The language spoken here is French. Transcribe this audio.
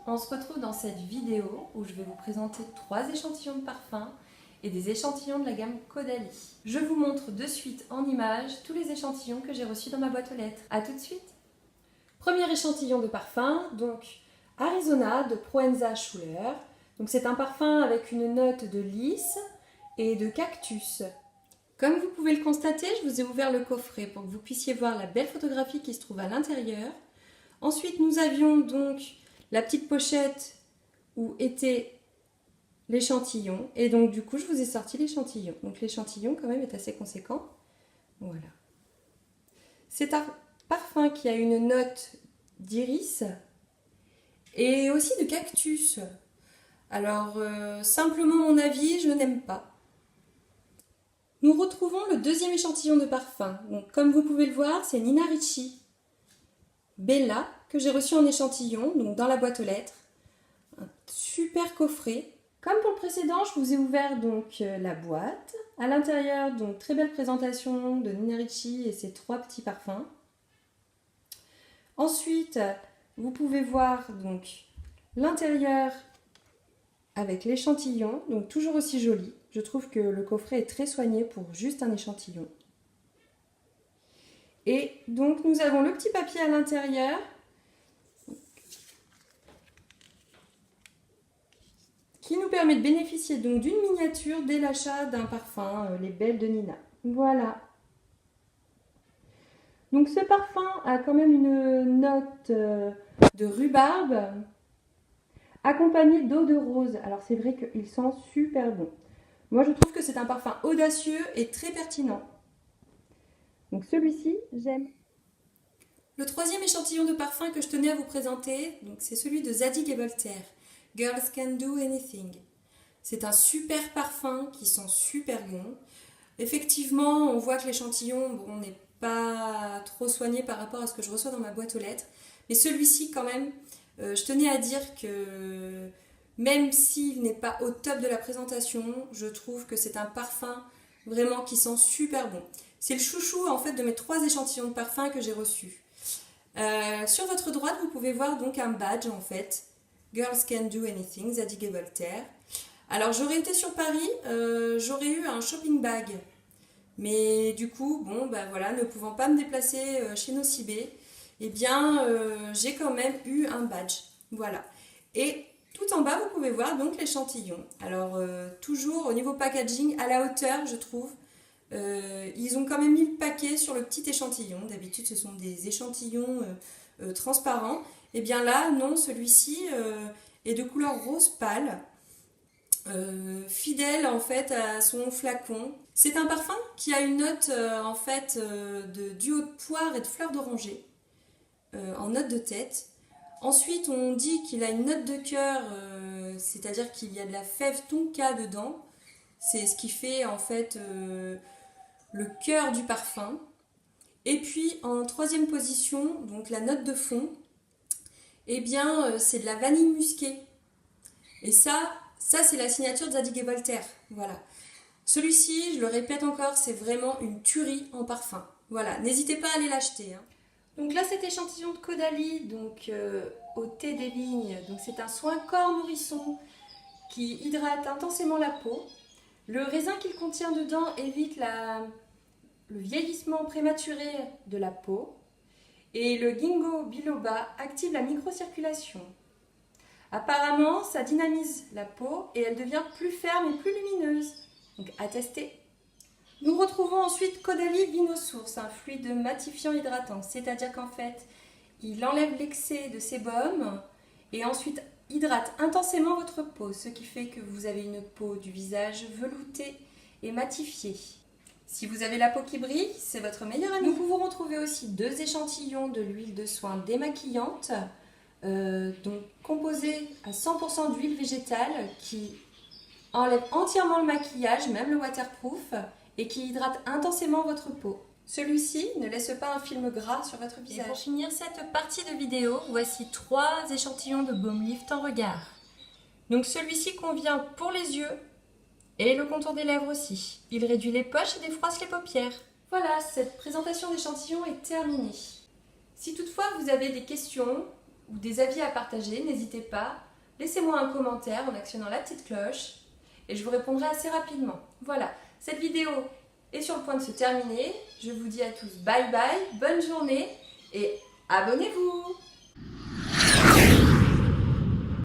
On se retrouve dans cette vidéo où je vais vous présenter 3 échantillons de parfum et des échantillons de la gamme Caudalie. Je vous montre de suite en images tous les échantillons que j'ai reçus dans ma boîte aux lettres. A tout de suite. Premier échantillon de parfum, donc Arizona de Proenza Schuller. Donc c'est un parfum avec une note de lys et de cactus. Comme vous pouvez le constater, je vous ai ouvert le coffret pour que vous puissiez voir la belle photographie qui se trouve à l'intérieur. Ensuite, nous avions donc la petite pochette où était l'échantillon. Et donc, du coup, je vous ai sorti l'échantillon. Donc, l'échantillon, quand même, est assez conséquent. Voilà. C'est un parfum qui a une note d'iris et aussi de cactus. Alors, simplement mon avis, je n'aime pas. Nous retrouvons le deuxième échantillon de parfum. Donc, comme vous pouvez le voir, c'est Nina Ricci Bella que j'ai reçu en échantillon, donc dans la boîte aux lettres. Un super coffret. Comme pour le précédent, je vous ai ouvert donc la boîte. À l'intérieur, donc très belle présentation de Nina Ricci et ses 3 petits parfums. Ensuite, vous pouvez voir donc l'intérieur avec l'échantillon, donc toujours aussi joli. Je trouve que le coffret est très soigné pour juste un échantillon. Et donc nous avons le petit papier à l'intérieur qui nous permet de bénéficier donc d'une miniature dès l'achat d'un parfum, les Belles de Nina. Voilà. Donc ce parfum a quand même une note de rhubarbe accompagnée d'eau de rose. Alors c'est vrai qu'il sent super bon. Moi je trouve que c'est un parfum audacieux et très pertinent. Donc celui-ci, j'aime. Le troisième échantillon de parfum que je tenais à vous présenter, c'est celui de Zadig & Voltaire, Girls Can Do Anything. C'est un super parfum qui sent super bon. Effectivement, on voit que l'échantillon n'est pas trop soigné par rapport à ce que je reçois dans ma boîte aux lettres. Mais celui-ci, quand même, je tenais à dire que même s'il n'est pas au top de la présentation, je trouve que c'est un parfum vraiment qui sent super bon. C'est le chouchou en fait de mes 3 échantillons de parfum que j'ai reçus. Sur votre droite, vous pouvez voir donc un badge en fait, Girls Can Do Anything, Zadig & Voltaire. Alors j'aurais été sur Paris, j'aurais eu un shopping bag. Mais du coup, voilà, ne pouvant pas me déplacer chez Nocibé, eh bien j'ai quand même eu un badge. Voilà. Et tout en bas, vous pouvez voir donc l'échantillon. Alors toujours au niveau packaging, à la hauteur, je trouve. Ils ont quand même mis le paquet sur le petit échantillon. D'habitude, ce sont des échantillons transparents. Et bien là, non, celui-ci est de couleur rose pâle, fidèle en fait à son flacon. C'est un parfum qui a une note en fait de duo de poire et de fleurs d'oranger en note de tête. Ensuite, on dit qu'il a une note de cœur, c'est-à-dire qu'il y a de la fève tonka dedans. C'est ce qui fait en fait le cœur du parfum. Et puis en troisième position, donc la note de fond, eh bien c'est de la vanille musquée. Et ça c'est la signature de Zadig & Voltaire. Voilà. Celui-ci, je le répète encore, c'est vraiment une tuerie en parfum. Voilà, n'hésitez pas à aller l'acheter. Hein. Donc là, cet échantillon de Caudalie, donc au thé des vignes, donc c'est un soin corps nourrisson qui hydrate intensément la peau. Le raisin qu'il contient dedans évite le vieillissement prématuré de la peau. Et le ginkgo biloba active la microcirculation. Apparemment, ça dynamise la peau et elle devient plus ferme et plus lumineuse. Donc à tester. Nous retrouvons ensuite Caudalie Vinosource, un fluide matifiant hydratant. C'est-à-dire qu'en fait, il enlève l'excès de sébum et ensuite hydrate intensément votre peau, ce qui fait que vous avez une peau du visage veloutée et matifiée. Si vous avez la peau qui brille, c'est votre meilleur ami. Nous pouvons retrouver aussi 2 échantillons de l'huile de soin démaquillante, donc composée à 100% d'huile végétale qui enlève entièrement le maquillage, même le waterproof, et qui hydrate intensément votre peau. Celui-ci ne laisse pas un film gras sur votre visage. Et pour finir cette partie de vidéo, voici 3 échantillons de baume lift en regard. Donc celui-ci convient pour les yeux et le contour des lèvres aussi. Il réduit les poches et défroisse les paupières. Voilà, cette présentation d'échantillons est terminée. Si toutefois vous avez des questions, ou des avis à partager, n'hésitez pas. Laissez-moi un commentaire en actionnant la petite cloche et je vous répondrai assez rapidement. Voilà, cette vidéo est sur le point de se terminer. Je vous dis à tous bye bye, bonne journée et abonnez-vous!